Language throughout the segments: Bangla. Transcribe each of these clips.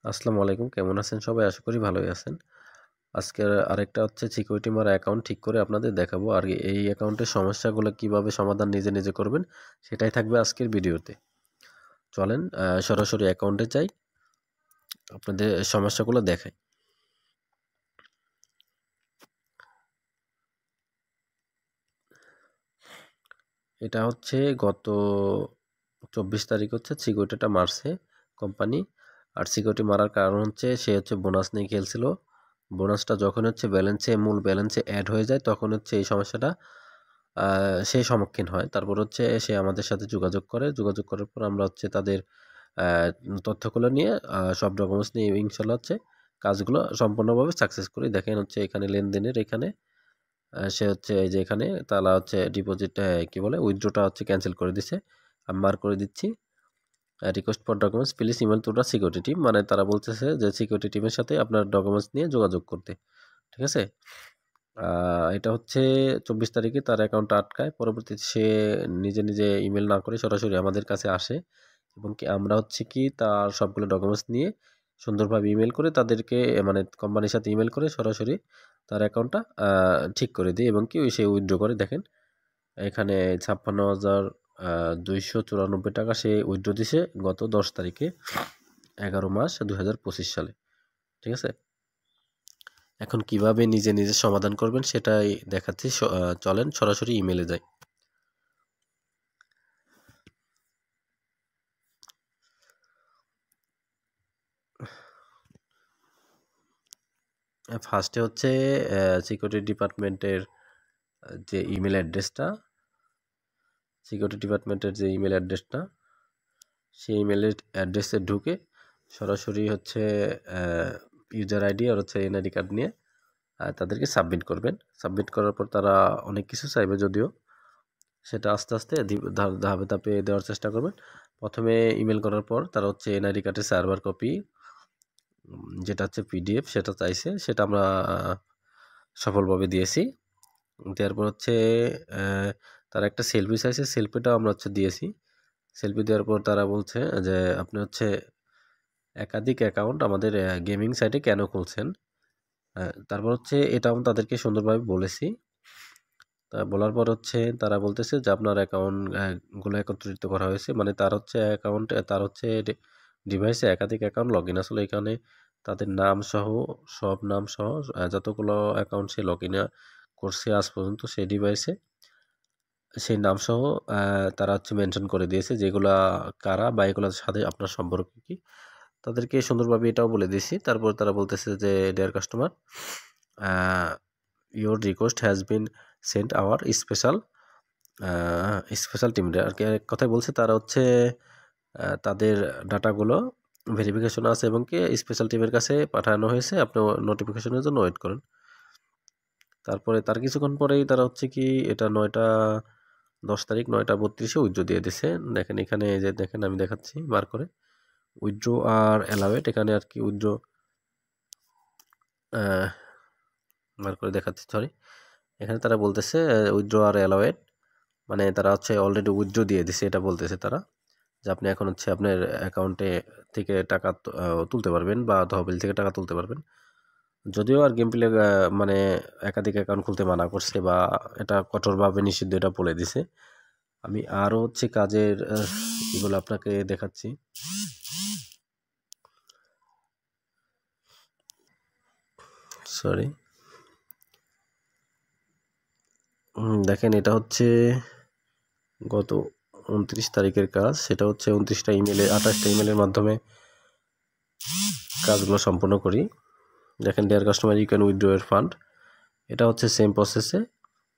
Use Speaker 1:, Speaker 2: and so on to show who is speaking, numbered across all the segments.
Speaker 1: আসসালামু আলাইকুম, কেমন আছেন সবাই? আশা করি ভালোই আছেন। আজকের আরেকটা হচ্ছে সিকিউরিটি মারা অ্যাকাউন্ট ঠিক করে আপনাদের দেখাবো। আর এই অ্যাকাউন্টের সমস্যাগুলো কিভাবে সমাধান নিজে করবেন সেটাই থাকবে আজকের ভিডিওতে। চলেন সরাসরি অ্যাকাউন্টে যাই, আপনাদের সমস্যাগুলো দেখাই। এটা হচ্ছে গত 24 তারিখ হচ্ছে সিকিউরিটিটা মারছে কোম্পানি। আর সিকিউরিটি মারার কারণ হচ্ছে সে হচ্ছে বোনাস নিয়ে খেলছিল। বোনাসটা যখন হচ্ছে মূল ব্যালেন্সে অ্যাড হয়ে যায় তখন হচ্ছে এই সমস্যাটা সে সম্মুখীন হয়। তারপর হচ্ছে সে আমাদের সাথে যোগাযোগ করে। যোগাযোগ করার পর আমরা হচ্ছে তাদের তথ্যগুলো নিয়ে সব ডকুমেন্টস নিয়ে ইনশাল্লাহ হচ্ছে কাজগুলো সম্পূর্ণভাবে সাকসেস করি। দেখেন হচ্ছে এখানে লেনদেনের এখানে সে হচ্ছে এই যে এখানে তারা হচ্ছে ডিপোজিট কি বলে উইথড্রটা হচ্ছে ক্যান্সেল করে দিছে। আমি মার্ক করে দিচ্ছি request for documents please email to the security team, মানে তারা বলতেছে যে সিকিউরিটি টিমের সাথে আপনার ডকুমেন্টস নিয়ে যোগাযোগ করতে। ঠিক আছে, এটা হচ্ছে 24 তারিখে তার অ্যাকাউন্টটা আটকায়। পরবর্তীতে সে নিজে ইমেল না করে সরাসরি আমাদের কাছে আসে এবং কি আমরা হচ্ছে কি তার সবগুলো ডকুমেন্টস নিয়ে সুন্দরভাবে ইমেল করে তাদেরকে মানে কোম্পানির সাথে ইমেল করে সরাসরি তার অ্যাকাউন্টটা ঠিক করে দিই এবং কি সে উইথড্র করে। দেখেন এখানে 56,294 টাকা সে উইথড্র দিছে গত 10 তারিখে 11 মাস 2025 সালে। ঠিক আছে, এখন কিভাবে নিজে সমাধান করবেন সেটাই দেখাচ্ছি। চলেন সরাসরি ইমেলে যাই। ফার্স্টে হচ্ছে সিকিউরিটি ডিপার্টমেন্টের যে ইমেল অ্যাড্রেসটা সেই ইমেলের অ্যাড্রেসে ঢুকে সরাসরি হচ্ছে ইউজার আইডি আর হচ্ছে এনআইডি কার্ড নিয়ে তাদেরকে সাবমিট করবেন। সাবমিট করার পর তারা অনেক কিছু চাইবে, যদিও সেটা আস্তে আস্তে ধাপে দেওয়ার চেষ্টা করবেন। প্রথমে ইমেল করার পর তারা হচ্ছে এনআইডি কার্ডের সার্ভার কপি যেটা হচ্ছে পিডিএফ সেটা চাইছে, সেটা আমরা সফলভাবে দিয়েছি। দেওয়ার পর হচ্ছে তারা একটা সেলফি চাইছে, সেলফিটাও আমরা হচ্ছে দিয়েছি। সেলফি দেওয়ার পর তারা বলছে যে আপনি হচ্ছে একাধিক অ্যাকাউন্ট আমাদের গেমিং সাইটে কেন খুলছেন। তারপর হচ্ছে এটা আমি তাদেরকে সুন্দরভাবে বলেছি। তা বলার পর হচ্ছে তারা বলতেছে যে আপনার অ্যাকাউন্ট গুলো একত্রিত করা হয়েছে, মানে তার হচ্ছে ডিভাইসে একাধিক অ্যাকাউন্ট লগ ইন। আসলে এখানে তাদের নাম সহ সব নাম সহ যতগুলো অ্যাকাউন্ট সে লগ ইন করছে আজ পর্যন্ত সেই ডিভাইসে সেই নাম সহ তারা হচ্ছে মেনশন করে দিয়েছে যেগুলা কারা বা এগুলোর সাথে আপনার সম্পর্ক কি, তাদেরকে সুন্দরভাবে এটাও বলে দিয়েছি। তারপর তারা বলতেছে যে dear customer, your request has been sent our special team. আর কি এক কথায় বলছে তারা হচ্ছে তাদের ডাটাগুলো ভেরিফিকেশন আছে এবং কি স্পেশাল টিমের কাছে পাঠানো হয়েছে, আপনি নোটিফিকেশনের জন্য ওয়েট করেন। তারপরে তার কিছুক্ষণ পরেই তারা হচ্ছে কি এটা 10 তারিখ 9:32 উইথড্র দিয়ে দিছে। দেখেন এখানে যে দেখেন আমি দেখাচ্ছি বার করে উইথড্র আর অ্যালাউড, এখানে আর কি উইথড্র বার করে দেখাচ্ছি, সরি। এখানে তারা বলতেছে উইথড্র আর অ্যালাউড, মানে তারা হচ্ছে অলরেডি উইথড্র দিয়ে দিছে, এটা বলতেছে তারা যে আপনি এখন হচ্ছে আপনার অ্যাকাউন্টে থেকে টাকা তুলতে পারবেন বা তহবিল থেকে টাকা তুলতে পারবেন। যদিও আর গেম প্লে মানে একাধিক অ্যাকাউন্ট খুলতে মানা করছে বা এটা কঠোরভাবে নিষিদ্ধ এটা বলে দিছে। আমি আরও হচ্ছে কাজের এগুলো আপনাকে দেখাচ্ছি। সরি, দেখেন এটা হচ্ছে গত 29 তারিখের কাজ। সেটা হচ্ছে 28টা ইমেলের মাধ্যমে কাজগুলো সম্পন্ন করি। দেখেন dear customer you can withdraw your fund, এটা হচ্ছে সেম প্রসেসে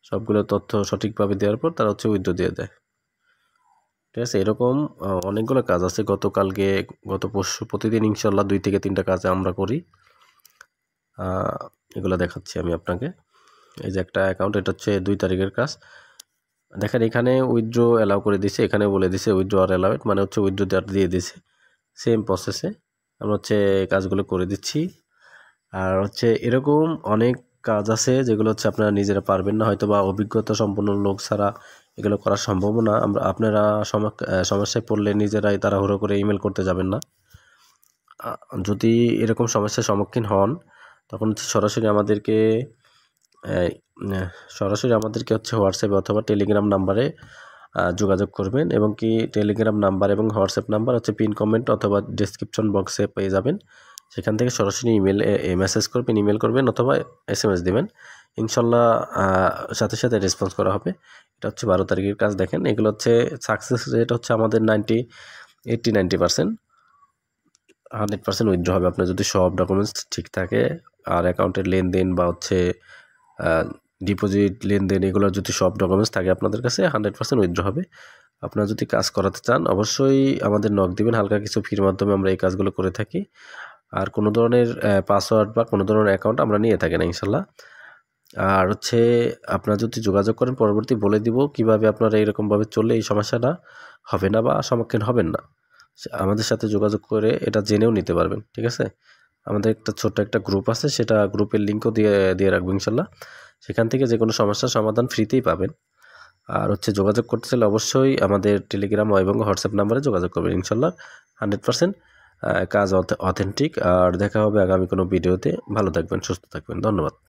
Speaker 1: সবগুলো তথ্য সঠিকভাবে দেওয়ার পর তারা হচ্ছে উইথড্র দিয়ে দেয়। ঠিক আছে, এরকম অনেকগুলো কাজ আছে। গত পরশু প্রতিদিন ইনশাল্লাহ 2 থেকে 3টা কাজ আমরা করি। এগুলো দেখাচ্ছি আমি আপনাকে। এই যে একটা অ্যাকাউন্ট, এটা হচ্ছে 2 তারিখের কাজ। দেখেন এখানে উইথড্র অ্যালাউ করে দিছে, এখানে বলে দিছে উইথড্র আর অ্যালাউড, মানে হচ্ছে উইথড্র দিয়ে দিছে। সেম প্রসেসে আমরা হচ্ছে কাজগুলো করে দিচ্ছি। আর হচ্ছে এরকম অনেক কাজ আছে যেগুলো হচ্ছে আপনারা নিজেরা পারবেন না, হয়তো বা অভিজ্ঞতা সম্পন্ন লোক ছাড়া এগুলো করা সম্ভব না। আপনারা সমস্যায় পড়লে নিজেরাই তাড়াহুড়ো করে ইমেল করতে যাবেন না। যদি এরকম সমস্যার সম্মুখীন হন তখন হচ্ছে সরাসরি আমাদেরকে হচ্ছে হোয়াটসঅ্যাপে অথবা টেলিগ্রাম নাম্বারে যোগাযোগ করবেন, এবং কি টেলিগ্রাম নাম্বার এবং হোয়াটসঅ্যাপ নাম্বার হচ্ছে পিন কমেন্ট অথবা ডেসক্রিপশন বক্সে পেয়ে যাবেন। সেখান থেকে সরাসরি ইমেল করবেন অথবা SMS দেবেন। ইনশাল্লাহ সাথে সাথে রেসপন্স করা হবে। এটা হচ্ছে 12 তারিখের কাজ। দেখেন এগুলো হচ্ছে সাকসেস রেট হচ্ছে আমাদের 90% 100% উইথড্র হবে আপনার যদি সব ডকুমেন্টস ঠিক থাকে, আর অ্যাকাউন্টের লেনদেন বা হচ্ছে ডিপোজিট লেনদেন এগুলোর যদি সব ডকুমেন্টস থাকে আপনাদের কাছে 100% উইথড্র হবে। আপনারা যদি কাজ করাতে চান অবশ্যই আমাদের নক দিবেন। হালকা কিছু ফির মাধ্যমে আমরা এই কাজগুলো করে থাকি। আর কোনো ধরনের পাসওয়ার্ড বা কোনো ধরনের অ্যাকাউন্ট আমরা নিয়ে থাকি না ইনশাল্লাহ। আর হচ্ছে আপনারা যদি যোগাযোগ করেন পরবর্তী বলে দিব কিভাবে আপনারা এরকমভাবে চললে এই সমস্যাটা হবে না বা সম্মুখীন হবেন না। আমাদের সাথে যোগাযোগ করে এটা জেনেও নিতে পারবেন, ঠিক আছে? আমাদের ছোট্ট একটা গ্রুপ আছে, সেটা গ্রুপের লিঙ্কও দিয়ে রাখবো ইনশাল্লাহ। সেখান থেকে যে কোনো সমস্যার সমাধান ফ্রিতেই পাবেন। আর হচ্ছে যোগাযোগ করতে চাইলে অবশ্যই আমাদের টেলিগ্রাম এবং হোয়াটসঅ্যাপ নাম্বারে যোগাযোগ করবেন। ইনশাল্লাহ 100% কাজ অথেন্টিক। আর দেখা হবে আগামী কোনো ভিডিওতে। ভালো থাকবেন, সুস্থ থাকবেন। ধন্যবাদ।